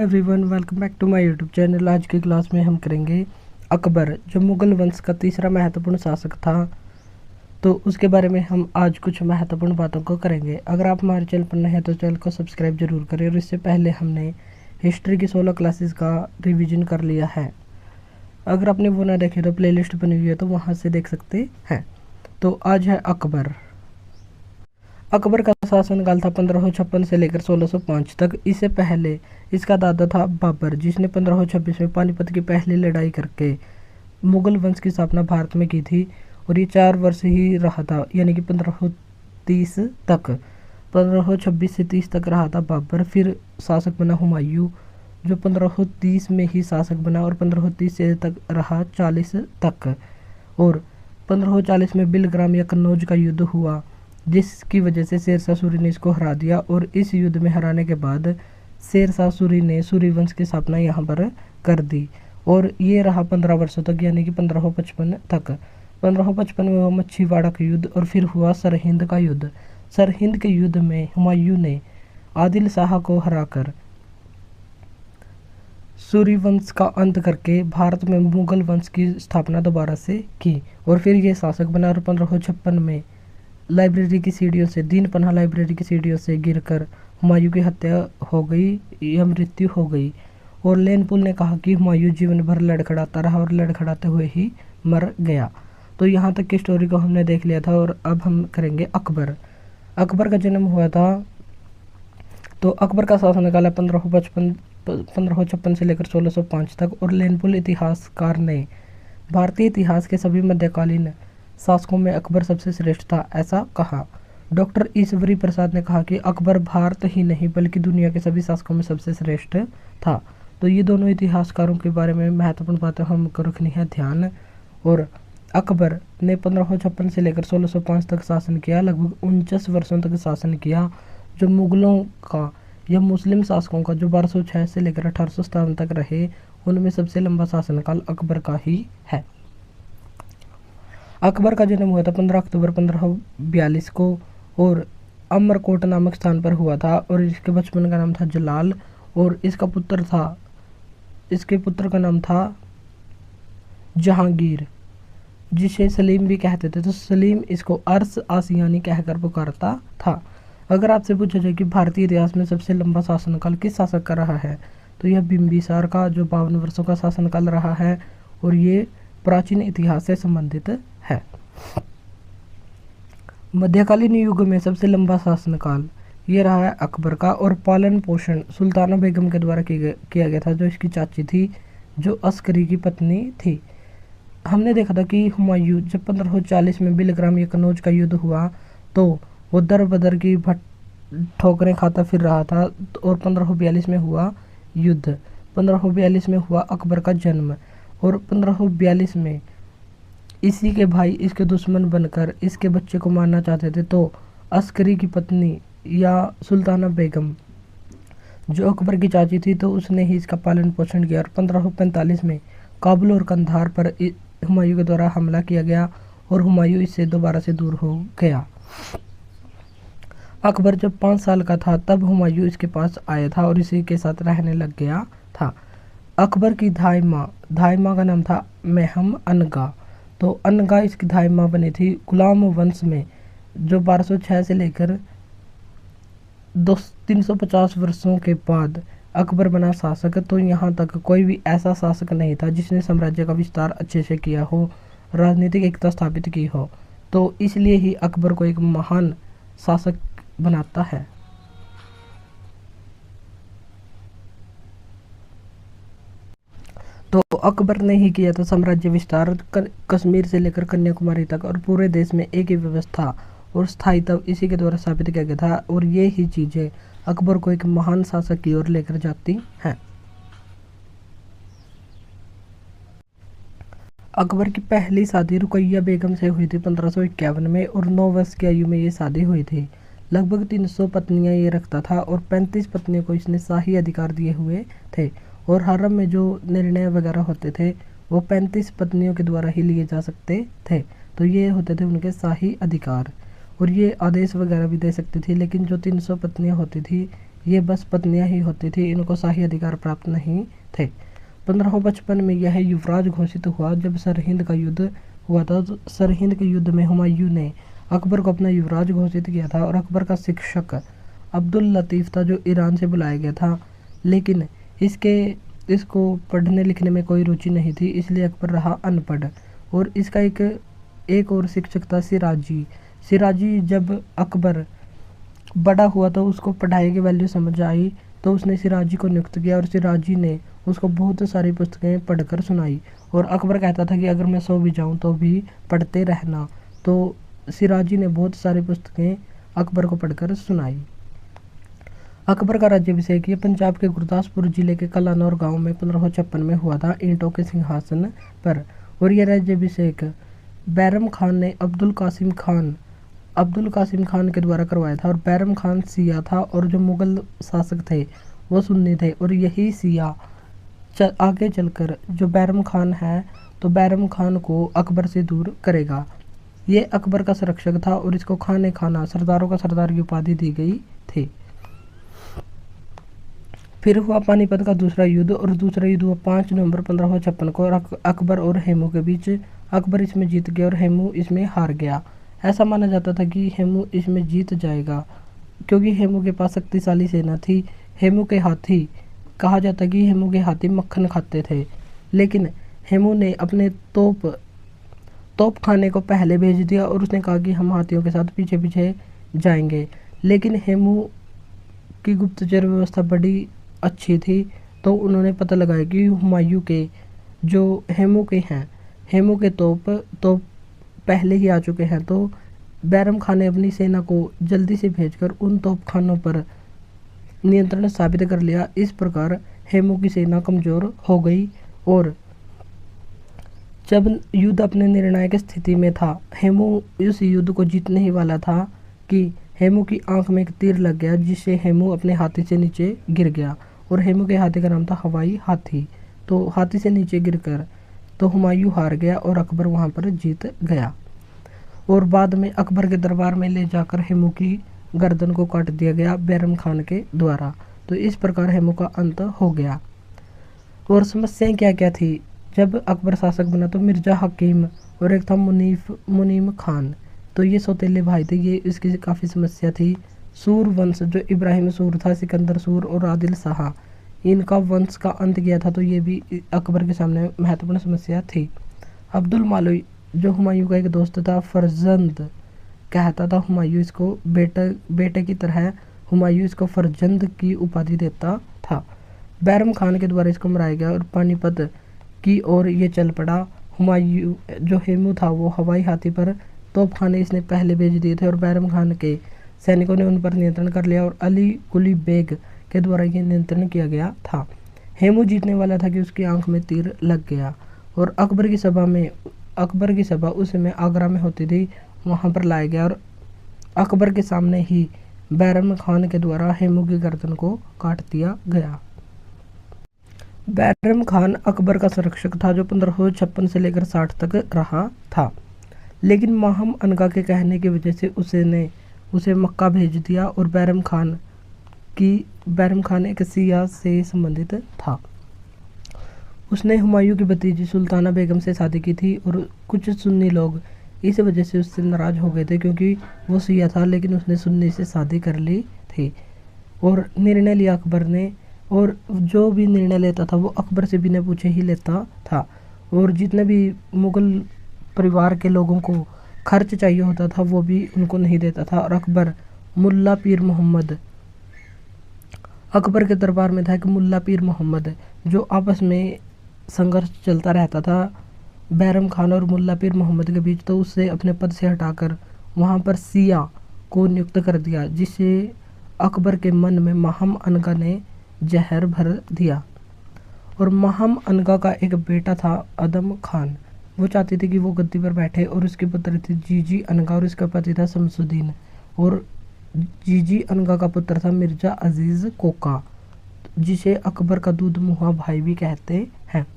Everyone, welcome back to my YouTube channel. आज की class में हम करेंगे अकबर, जो मुगल वंश का तीसरा महत्वपूर्ण शासक था। तो उसके बारे में हम आज कुछ महत्वपूर्ण बातों को करेंगे। अगर आप हमारे चैनल पर नए हैं तो चैनल को सब्सक्राइब जरूर करें। और इससे पहले हमने हिस्ट्री की 16 क्लासेस का रिवीजन कर लिया है। अगर आपने वो ना देखे तो प्लेलिस्ट बनी हुई है, तो वहाँ से देख सकते हैं। तो आज है अकबर। अकबर का शासनकाल था 1556 से लेकर 1605 तक। इससे पहले इसका दादा था बाबर, जिसने 1526 में पानीपत की पहली लड़ाई करके मुगल वंश की स्थापना भारत में की थी। और ये 4 वर्ष ही रहा था, यानी कि 1530 तक। 1526 से 30 तक रहा था बाबर। फिर शासक बना हुमायूं, जो 1530 में ही शासक बना और 1530 से तक रहा 40 तक। और 1540 में बिलग्राम या कन्नौज का युद्ध हुआ, जिसकी वजह से शेरशाह सूरी ने इसको हरा दिया। और इस युद्ध में हराने के बाद शेरशाह सूरी ने सूरी वंश की स्थापना यहाँ पर कर दी। और ये रहा 15 वर्षों तक, यानी कि 1555 तक। 1555 में हुआ मच्छीवाड़ा का युद्ध, और फिर हुआ सरहिंद का युद्ध। सरहिंद के युद्ध में हुमायूं ने आदिल शाह को हराकर सूरी वंश का अंत करके भारत में मुगल वंश की स्थापना दोबारा से की। और फिर ये शासक बना। और 1556 में लाइब्रेरी की सीढ़ियों से, दीन पन्हा लाइब्रेरी की सीढ़ियों से गिरकर हुमायूं की हत्या हो गई या मृत्यु हो गई। और लेनपुल ने कहा कि हुमायूं जीवन भर लड़खड़ाता रहा और लड़खड़ाते हुए ही मर गया। तो यहाँ तक की स्टोरी को हमने देख लिया था। और अब हम करेंगे अकबर। अकबर का जन्म हुआ था, तो अकबर का शासनकाल है 1556 से लेकर 1605 तक। और लेनपुल इतिहासकार ने भारतीय इतिहास के सभी मध्यकालीन शासकों में अकबर सबसे श्रेष्ठ था, ऐसा कहा। डॉक्टर ईश्वरी प्रसाद ने कहा कि अकबर भारत ही नहीं बल्कि दुनिया के सभी शासकों में सबसे श्रेष्ठ था। तो ये दोनों इतिहासकारों के बारे में महत्वपूर्ण बातें हमको रखनी है ध्यान। और अकबर ने 1556 से लेकर 1605 तक शासन किया, लगभग 49 वर्षों तक शासन किया। जो मुगलों का या मुस्लिम शासकों का जो 1206 से लेकर 1857 तक रहे, उनमें सबसे लंबा शासनकाल अकबर का ही है। अकबर का जन्म हुआ था 15 अक्टूबर 1542 को, और अमरकोट नामक स्थान पर हुआ था। और इसके बचपन का नाम था जलाल। और इसके पुत्र का नाम था जहांगीर, जिसे सलीम भी कहते थे। तो सलीम इसको अरस आसियानी कहकर पुकारता था। अगर आपसे पूछा जाए कि भारतीय इतिहास में सबसे लंबा शासनकाल किस शासक का रहा है, तो यह बिंबिसार का, जो 52 वर्षों का शासनकाल रहा है। और ये प्राचीन इतिहास से संबंधित है। मध्यकालीन युग में सबसे लंबा शासनकाल ये रहा है अकबर का। और पालन पोषण सुल्ताना बेगम के द्वारा किया गया था, जो इसकी चाची थी, जो अस्करी की पत्नी थी। हमने देखा था कि हुमायूं जब 1540 में बिलग्राम या कन्नौज का युद्ध हुआ, तो वो दर बदर की ठोकरें खाता फिर रहा था। और 1542 में हुआ युद्ध। 1542 में हुआ अकबर का जन्म। और 1542 में इसी के भाई इसके दुश्मन बनकर इसके बच्चे को मारना चाहते थे। तो अस्करी की पत्नी या सुल्ताना बेगम, जो अकबर की चाची थी, तो उसने ही इसका पालन पोषण किया। और 1545 में काबुल और कंधार पर हुमायूं के द्वारा हमला किया गया, और हुमायूं इससे दोबारा से दूर हो गया। अकबर जब 5 साल का था, तब हुमायूं इसके पास आया था और इसी के साथ रहने लग गया था। अकबर की धाई माँ का नाम था महम अनगा। तो अनगा इसकी धाई माँ बनी थी। गुलाम वंश में जो 1206 से लेकर 350 वर्षों के बाद अकबर बना शासक। तो यहाँ तक कोई भी ऐसा शासक नहीं था जिसने साम्राज्य का विस्तार अच्छे से किया हो, राजनीतिक एकता स्थापित की हो। तो इसलिए ही अकबर को एक महान शासक बनाता है। तो अकबर ने ही किया था साम्राज्य विस्तार, कश्मीर से लेकर कन्याकुमारी तक, और पूरे देश में एक ही व्यवस्था और स्थायित्व इसी के द्वारा स्थापित किया गया था। और ये ही चीज़ें अकबर को एक महान शासक की ओर लेकर जाती हैं। अकबर की पहली शादी रुकैया बेगम से हुई थी 1551 में, और 9 वर्ष की आयु में ये शादी हुई थी। लगभग 300 पत्नियां ये रखता था, और 35 पत्नियों को इसने शाही अधिकार दिए हुए थे। और हरम में जो निर्णय वगैरह होते थे, वो 35 पत्नियों के द्वारा ही लिए जा सकते थे। तो ये होते थे उनके शाही अधिकार। और ये आदेश वगैरह भी दे सकती थी। लेकिन जो 300 पत्नियां होती थी, ये बस पत्नियां ही होती थी, इनको शाही अधिकार प्राप्त नहीं थे। 1555 में यह युवराज घोषित हुआ। जब सरहिंद का युद्ध हुआ था तो सरहिंद के युद्ध में हुमायूं ने अकबर को अपना युवराज घोषित किया था और अकबर का शिक्षक अब्दुल लतीफ़ था जो ईरान से बुलाया गया था, लेकिन इसको पढ़ने लिखने में कोई रुचि नहीं थी, इसलिए अकबर रहा अनपढ़। और इसका एक और शिक्षक था सिराजी। सिराजी जब अकबर बड़ा हुआ तो उसको पढ़ाई की वैल्यू समझ आई, तो उसने सिराजी को नियुक्त किया और सिराजी ने उसको बहुत सारी पुस्तकें पढ़कर सुनाई। और अकबर कहता था कि अगर मैं सो भी जाऊं तो भी पढ़ते रहना, तो सिराजी ने बहुत सारी पुस्तकें अकबर को पढ़कर सुनाई। अकबर का राज्याभिषेक ये पंजाब के गुरदासपुर जिले के कलानौर गांव में 1556 में हुआ था, ईंटों के सिंहासन पर। और यह राज्याभिषेक बैरम खान ने अब्दुल कासिम खान के द्वारा करवाया था। और बैरम खान सिया था और जो मुगल शासक थे वो सुन्नी थे। और यही सिया आगे चलकर जो बैरम खान है तो बैरम खान को अकबर से दूर करेगा। ये अकबर का संरक्षक था और इसको खाने खाना सरदारों का सरदार की उपाधि दी गई थी। फिर हुआ पानीपत का दूसरा युद्ध और दूसरा युद्ध हुआ 5 नवंबर 1556 को अकबर और हेमू के बीच। अकबर इसमें जीत गया और हेमू इसमें हार गया। ऐसा माना जाता था कि हेमू इसमें जीत जाएगा क्योंकि हेमू के पास शक्तिशाली सेना थी। हेमू के हाथी कहा जाता कि हेमू के हाथी मक्खन खाते थे, लेकिन हेमू ने अपने तोप खाने को पहले भेज दिया और उसने कहा कि हम हाथियों के साथ पीछे पीछे जाएंगे। लेकिन हेमू की गुप्तचर व्यवस्था बड़ी अच्छी थी, तो उन्होंने पता लगाया कि हुमायूं के जो हेमू के तोप पहले ही आ चुके हैं। तो बैरम खान ने अपनी सेना को जल्दी से भेजकर उन तोप खानों पर नियंत्रण साबित कर लिया। इस प्रकार हेमू की सेना कमजोर हो गई और जब युद्ध अपने निर्णायक स्थिति में था, हेमू इस युद्ध को जीतने ही वाला था कि हेमू की आंख में एक तीर लग गया, जिससे हेमू अपने हाथी से नीचे गिर गया। और हेमू के हाथी का नाम था हवाई हाथी। तो हाथी से नीचे गिरकर तो हुमायूं हार गया और अकबर वहां पर जीत गया। और बाद में अकबर के दरबार में ले जाकर हेमू की गर्दन को काट दिया गया बैरम खान के द्वारा। तो इस प्रकार हेमू का अंत हो गया। और समस्याएं क्या क्या थी जब अकबर शासक बना? तो मिर्जा हकीम और एक था मुनीम खान, तो ये सौतेले भाई थे। ये इसकी काफ़ी समस्या थी। सूर वंश जो इब्राहिम सूर था, सिकंदर सूर और आदिल शाह, इनका वंश का अंत किया था, तो ये भी अकबर के सामने महत्वपूर्ण समस्या थी। अब्दुल मालुई जो हुमायूं का एक दोस्त था, फरजंद कहता था हुमायूं इसको बेटे की तरह हुमायूं इसको फरजंद की उपाधि देता था। बैरम खान के द्वारा इसको मराया गया और पानीपत की ओर ये चल पड़ा। हुमायूं जो हेमू था वो हवाई हाथी पर तोप खाने इसने पहले भेज दिए थे और बैरम खान के सैनिकों ने उन पर नियंत्रण कर लिया और अली कुली बेग के द्वारा ये नियंत्रण किया गया था। हेमू जीतने वाला था कि उसकी आंख में तीर लग गया। और अकबर की सभा उस समय आगरा में होती थी, वहाँ पर लाया गया और अकबर के सामने ही बैरम खान के द्वारा हेमू की गर्दन को काट दिया गया। बैरम खान अकबर का संरक्षक था जो 1556 से लेकर 60 तक रहा था, लेकिन माहम अनगा के कहने की वजह से उसे मक्का भेज दिया। और बैरम खान एक सिया से संबंधित था। उसने हुमायूं की भतीजी सुल्ताना बेगम से शादी की थी और कुछ सुन्नी लोग इस वजह से उससे नाराज हो गए थे क्योंकि वो सिया था, लेकिन उसने सुन्नी से शादी कर ली थी। और निर्णय लिया अकबर ने, और जो भी निर्णय लेता था वो अकबर से बिना पूछे ही लेता था। और जितने भी मुगल परिवार के लोगों को खर्च चाहिए होता था वो भी उनको नहीं देता था। और अकबर के दरबार में था कि मुल्ला पीर मोहम्मद, जो आपस में संघर्ष चलता रहता था बैरम खान और मुल्ला पीर मोहम्मद के बीच, तो उससे अपने पद से हटाकर वहाँ पर सिया को नियुक्त कर दिया, जिससे अकबर के मन में माहम अनगा ने जहर भर दिया। और माहम अनगा का एक बेटा था अदम खान, वो चाहती थी कि वो गद्दी पर बैठे और उसकी पुत्र थी जीजी अनगा और उसका पति था शमसुद्दीन। और जीजी अनगा का पुत्र था मिर्जा अजीज कोका, जिसे अकबर का दूध मुहा भाई भी कहते हैं।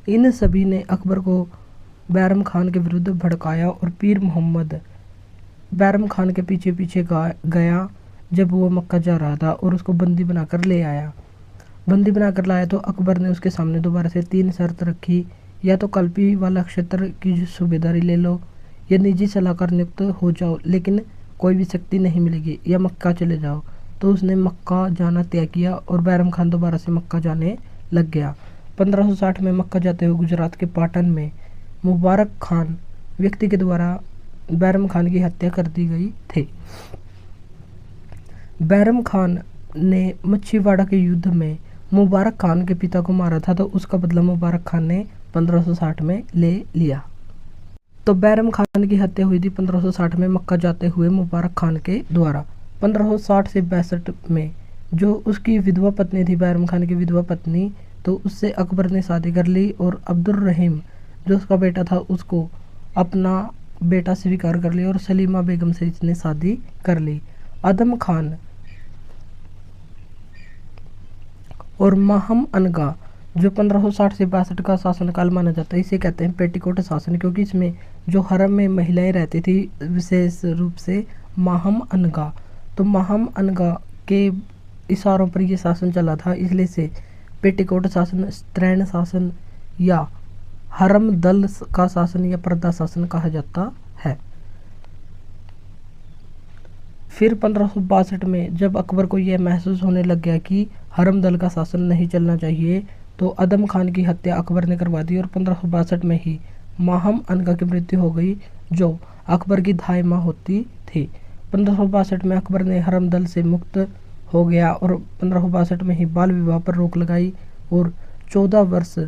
इन सभी ने अकबर को बैरम खान के विरुद्ध भड़काया और पीर मोहम्मद बैरम खान के पीछे पीछे गया, जब वो मक्का जा रहा था और उसको बंदी बनाकर ले आया। बंदी बनाकर लाया तो अकबर ने उसके सामने दोबारा से 3 शर्त रखी, या तो कल्पी वाला क्षेत्र की सूबेदारी ले लो, या निजी सलाहकार नियुक्त हो जाओ लेकिन कोई भी शक्ति नहीं मिलेगी, या मक्का चले जाओ। तो उसने मक्का जाना तय किया और बैरम खान दोबारा से मक्का जाने लग गया। 1560 में मक्का जाते हुए गुजरात के पाटन में मुबारक खान व्यक्ति के द्वारा बैरम खान की हत्या कर दी गई थी। बैरम खान ने मच्छीवाड़ा के युद्ध में मुबारक खान के पिता को मारा था, तो उसका बदला मुबारक खान ने 1560 में ले लिया। तो बैरम खान की हत्या हुई थी 1560 में मक्का जाते हुए मुबारक खान के द्वारा। 1560 से 62 में जो उसकी विधवा पत्नी थी, बैरम खान की विधवा पत्नी, तो उससे अकबर ने शादी कर ली और अब्दुल रहीम जो उसका बेटा था उसको अपना बेटा स्वीकार कर लिया और सलीमा बेगम से इसने शादी कर ली। आदम खान और माहम अनगा जो 1560 से 62 का शासनकाल माना जाता है, इसे कहते हैं पेटीकोट शासन, क्योंकि इसमें जो हरम में महिलाएं रहती थी विशेष रूप से माहम अनगा, तो माहम अनगा के इशारों पर यह शासन चला था, इसलिए से पेटीकोट शासन, स्त्रैण शासन या हरम दल का शासन या पर्दा शासन कहा जाता है। फिर 1562 में जब अकबर को यह महसूस होने लग गया कि हरम दल का शासन नहीं चलना चाहिए, तो आदम खान की हत्या अकबर ने करवा दी और 1562 में ही माहम अनगा की मृत्यु हो गई जो अकबर की दाई माँ होती थी। 1562 में अकबर ने हरम दल से मुक्त हो गया और 1562 में ही बाल विवाह पर रोक लगाई और 14 वर्ष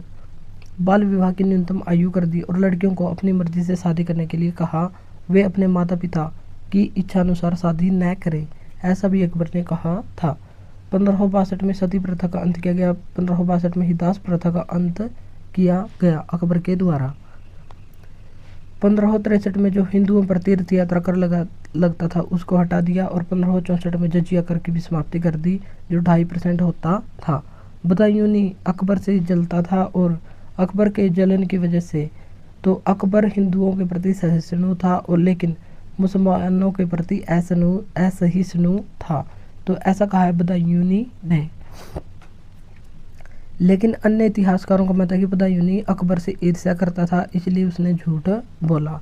बाल विवाह की न्यूनतम आयु कर दी और लड़कियों को अपनी मर्जी से शादी करने के लिए कहा, वे अपने माता पिता की इच्छा अनुसार शादी न करें, ऐसा भी अकबर ने कहा था। 1562 में सती प्रथा का अंत किया गया। 1562 में ही दास प्रथा का अंत किया गया अकबर के द्वारा। 1563 में जो हिंदुओं पर तीर्थ यात्रा कर लगता था उसको हटा दिया और 1564 में जजिया कर की भी समाप्ति कर दी जो 2.5% होता था। बदायूनी अकबर से जलता था और अकबर के जलन की वजह से तो अकबर हिंदुओं के प्रति सहिष्णु था और लेकिन मुसलमानों के प्रति असहिष्णु था, तो ऐसा कहा है बदायूनी ने। लेकिन अन्य इतिहासकारों का मत है कि बदायूनी अकबर से ईर्ष्या करता था, इसलिए उसने झूठ बोला।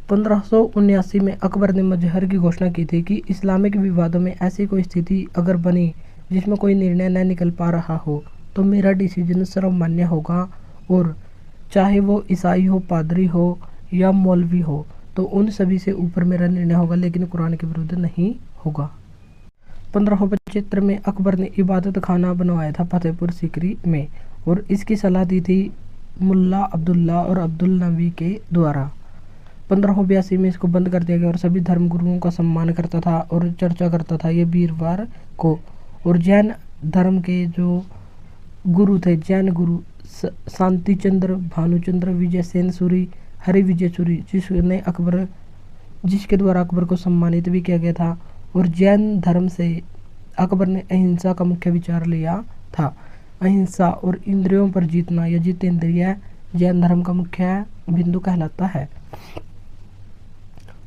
1579 में अकबर ने मजहर की घोषणा की थी कि इस्लामिक विवादों में ऐसी कोई स्थिति अगर बनी जिसमें कोई निर्णय न निकल पा रहा हो तो मेरा डिसीजन सर्वमान्य होगा और चाहे वो ईसाई हो, पादरी हो या मौलवी हो, तो उन सभी से ऊपर मेरा निर्णय होगा, लेकिन कुरान के विरुद्ध नहीं होगा। 1575 में अकबर ने इबादत खाना बनवाया था फतेहपुर सीकरी में और इसकी सलाह दी थी मुल्ला अब्दुल्ला और अब्दुल नबी के द्वारा। 1582 में इसको बंद कर दिया गया और सभी धर्मगुरुओं का सम्मान करता था और चर्चा करता था ये वीरवार को। और जैन धर्म के जो गुरु थे, जैन गुरु शांति चंद्र, भानुचंद्र, विजय सेन सूरी, हरि विजय सूरी, जिसके द्वारा अकबर को सम्मानित भी किया गया था। और जैन धर्म से अकबर ने अहिंसा का मुख्य विचार लिया था। अहिंसा और इंद्रियों पर जीतना या जितेंद्रिय जैन धर्म का मुख्य बिंदु कहलाता है।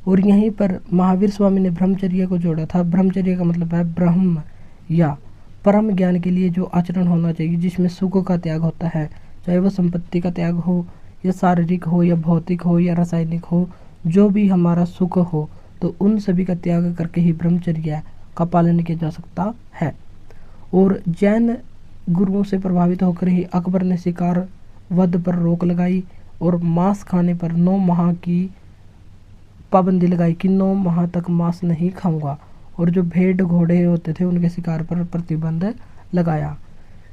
और यहीं पर महावीर स्वामी ने ब्रह्मचर्य को जोड़ा था। ब्रह्मचर्य का मतलब है ब्रह्म या परम ज्ञान के लिए जो आचरण होना चाहिए, जिसमें सुख का त्याग होता है, चाहे वह संपत्ति का त्याग हो या शारीरिक हो या भौतिक हो या रासायनिक हो, जो भी हमारा सुख हो तो उन सभी का त्याग करके ही ब्रह्मचर्य का पालन किया जा सकता है। और जैन गुरुओं से प्रभावित होकर ही अकबर ने शिकार वध पर रोक लगाई और मांस खाने पर 9 माह की पाबंदी लगाई कि 9 माह तक मांस नहीं खाऊंगा। और जो भेड़ घोड़े होते थे उनके शिकार पर प्रतिबंध लगाया।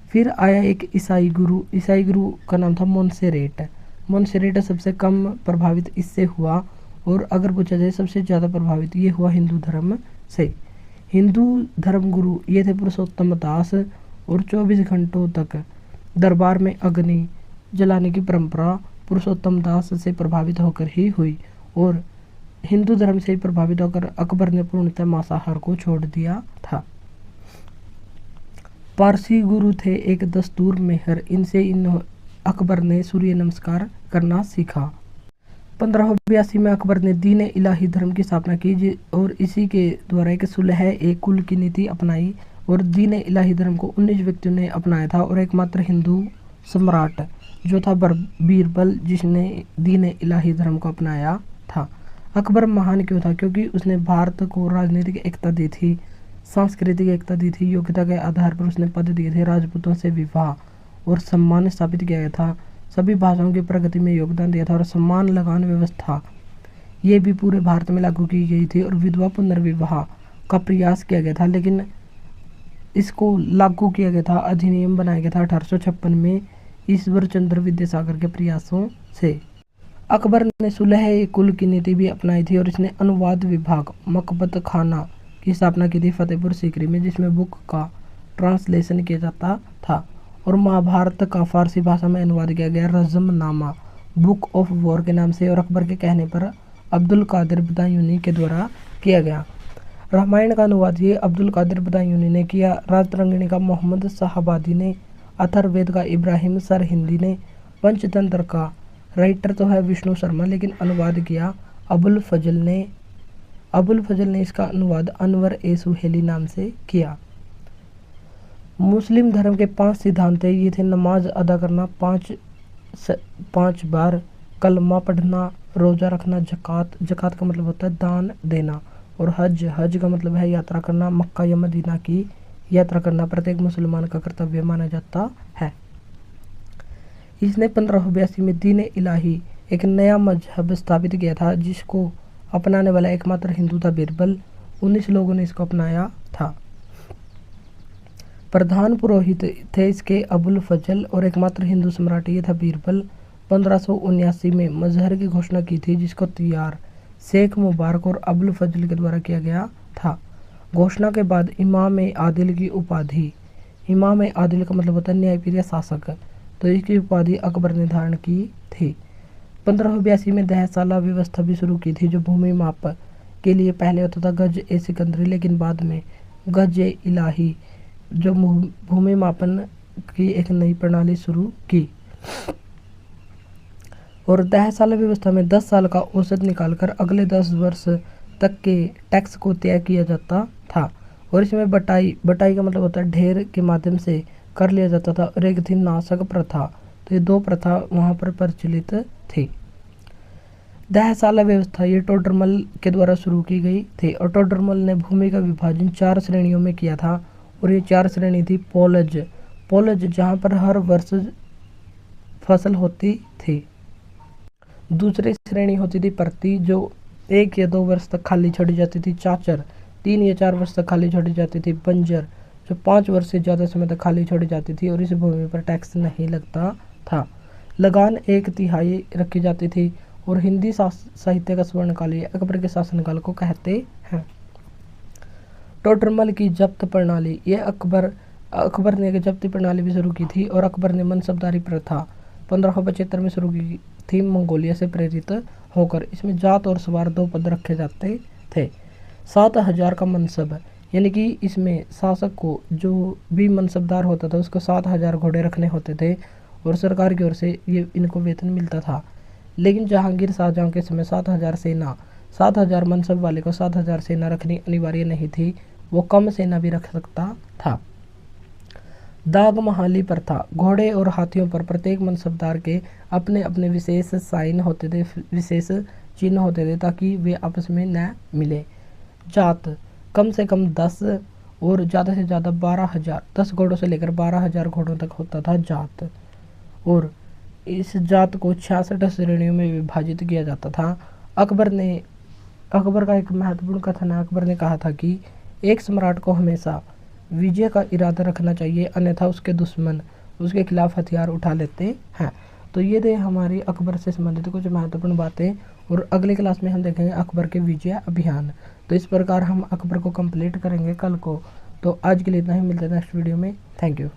फिर आया एक ईसाई गुरु का नाम था मोन्सेरेट सबसे कम प्रभावित इससे हुआ और अगर पूछा जाए सबसे ज़्यादा प्रभावित ये हुआ हिंदू धर्म से। हिंदू धर्म गुरु ये थे पुरुषोत्तम दास और 24 घंटों तक दरबार में अग्नि जलाने की परंपरा पुरुषोत्तम दास से प्रभावित होकर ही हुई। और हिंदू धर्म से प्रभावित होकर अकबर ने पूर्णतः मांसाहार को छोड़ दिया था। पारसी गुरु थे एक दस्तूर मेहर, इनसे अकबर ने सूर्य नमस्कार करना सीखा। 1582 में अकबर ने दीन इलाही धर्म की स्थापना की और इसी के द्वारा एक सुलह एक कुल की नीति अपनाई। और दीन इलाही धर्म को 19 व्यक्तियों ने अपनाया था और एकमात्र हिंदू सम्राट जो था बीरबल, जिसने दीन इलाही धर्म को अपनाया था। अकबर महान क्यों था? क्योंकि उसने भारत को राजनीतिक एकता दी थी, सांस्कृतिक एकता दी थी, योग्यता के आधार पर उसने पद दिए थे, राजपूतों से विवाह और सम्मान स्थापित किया गया था, सभी भाषाओं की प्रगति में योगदान दिया था और सम्मान लगान व्यवस्था ये भी पूरे भारत में लागू की गई थी और विधवा पुनर्विवाह का प्रयास किया गया था, लेकिन इसको लागू किया गया था, अधिनियम बनाया गया था 1856 में ईश्वर चंद्र विद्यासागर के प्रयासों से। अकबर ने सुलह कुल की नीति भी अपनाई थी और इसने अनुवाद विभाग मकबत खाना की स्थापना की थी फतेहपुर सीकरी में, जिसमें बुक का ट्रांसलेशन किया जाता था और महाभारत का फारसी भाषा में अनुवाद किया गया रज़मनामा बुक ऑफ वॉर के नाम से और अकबर के कहने पर अब्दुल कादिर बदायूनी के द्वारा किया गया। रामायण का अनुवाद ये अब्दुल कादिर बदायूनी ने किया, राजतरंगिणी का मोहम्मद शाहबादी ने, अथर्ववेद का इब्राहिम सरहिंदी ने, पंचतंत्र का राइटर तो है विष्णु शर्मा लेकिन अनुवाद किया अबुल फजल ने इसका अनुवाद अनवर ए सुहेली नाम से किया। मुस्लिम धर्म के 5 सिद्धांत है, ये थे नमाज अदा करना 5 बार, कलमा पढ़ना, रोज़ा रखना, जक़ात का मतलब होता है दान देना, और हज का मतलब है यात्रा करना, मक्का या मदीना की यात्रा करना प्रत्येक मुसलमान का कर्तव्य माना जाता है। इसने 1582 में दीन इलाही एक नया मजहब स्थापित किया था जिसको अपनाने वाला एकमात्र हिंदू था बीरबल, 19 लोगों ने इसको अपनाया था। प्रधान पुरोहित थे इसके अबुल फजल और एकमात्र हिंदू सम्राट ये था बीरबल। 1579 में मजहर की घोषणा की थी जिसको तैयार शेख मुबारक और अबुल फजल के द्वारा किया गया था। घोषणा के बाद इमाम आदिल की उपाधि, इमाम आदिल का मतलब होता है न्यायप्रिय शासक, तो इसकी उपाधि अकबर ने धारण की थी। 1582 में दहसाला व्यवस्था भी शुरू की थी जो भूमि माप के लिए पहले होता था गज ए सिकंदरी, लेकिन बाद में गज ए इलाही जो भूमि मापन की एक नई प्रणाली शुरू की। और दहसाला व्यवस्था में 10 साल का औसत निकालकर अगले 10 वर्ष तक के टैक्स को तय किया जाता था और इसमें बटाई का मतलब होता है ढेर के माध्यम से कर लिया जाता था और एक थी नाशक प्रथा, तो ये 2 प्रथा वहाँ पर प्रचलित थी। दहसाला व्यवस्था ये टोडरमल के द्वारा शुरू की गई थी और टोडरमल ने भूमि का विभाजन 4 श्रेणियों में किया था और ये 4 श्रेणी थी पोलज जहाँ पर हर वर्ष फसल होती थी। दूसरी श्रेणी होती थी प्रति जो 1 या 2 वर्ष तक खाली छोड़ी जाती थी। चाचर 3 या 4 वर्ष तक खाली छोड़ी जाती थी। बंजर जो 5 वर्ष से ज़्यादा समय तक खाली छोड़ी जाती थी और इस भूमि पर टैक्स नहीं लगता था। लगान 1/3 रखी जाती थी और हिंदी साहित्य का स्वर्णकाल अकबर के शासनकाल को कहते हैं। टोडरमल की जब्त प्रणाली ये अकबर ने एक जब्ती प्रणाली भी शुरू की थी और अकबर ने मनसबदारी प्रथा 1575 में शुरू की थी मंगोलिया से प्रेरित होकर। इसमें जात और सवार 2 पद रखे जाते थे। 7000 का मनसब यानी कि इसमें शासक को जो भी मनसबदार होता था उसको 7000 घोड़े रखने होते थे और सरकार की ओर से ये इनको वेतन मिलता था। लेकिन जहांगीर शाहजहां के समय 7000 सेना 7000 मनसब वाले को 7000 सेना रखनी अनिवार्य नहीं थी, वो कम सेना भी रख सकता था। दाग महाली प्रथा घोड़े और हाथियों पर प्रत्येक मनसबदार के अपने अपने विशेष साइन होते थे, विशेष चिन्ह होते थे ताकि वे आपस में न मिले। जात कम से कम 10 और ज़्यादा से ज़्यादा 12,000 10 घोड़ों से लेकर 12,000 घोड़ों तक होता था जात और इस जात को 66 श्रेणियों में विभाजित किया जाता था। अकबर का एक महत्वपूर्ण कथन है। अकबर ने कहा था कि एक सम्राट को हमेशा विजय का इरादा रखना चाहिए अन्यथा उसके दुश्मन उसके खिलाफ हथियार उठा लेते हैं। तो ये थे हमारी अकबर से संबंधित कुछ महत्वपूर्ण बातें और अगले क्लास में हम देखेंगे अकबर के विजय अभियान। तो इस प्रकार हम अकबर को कंप्लीट करेंगे कल को। तो आज के लिए इतना ही, मिलते हैं नेक्स्ट वीडियो में। Thank you.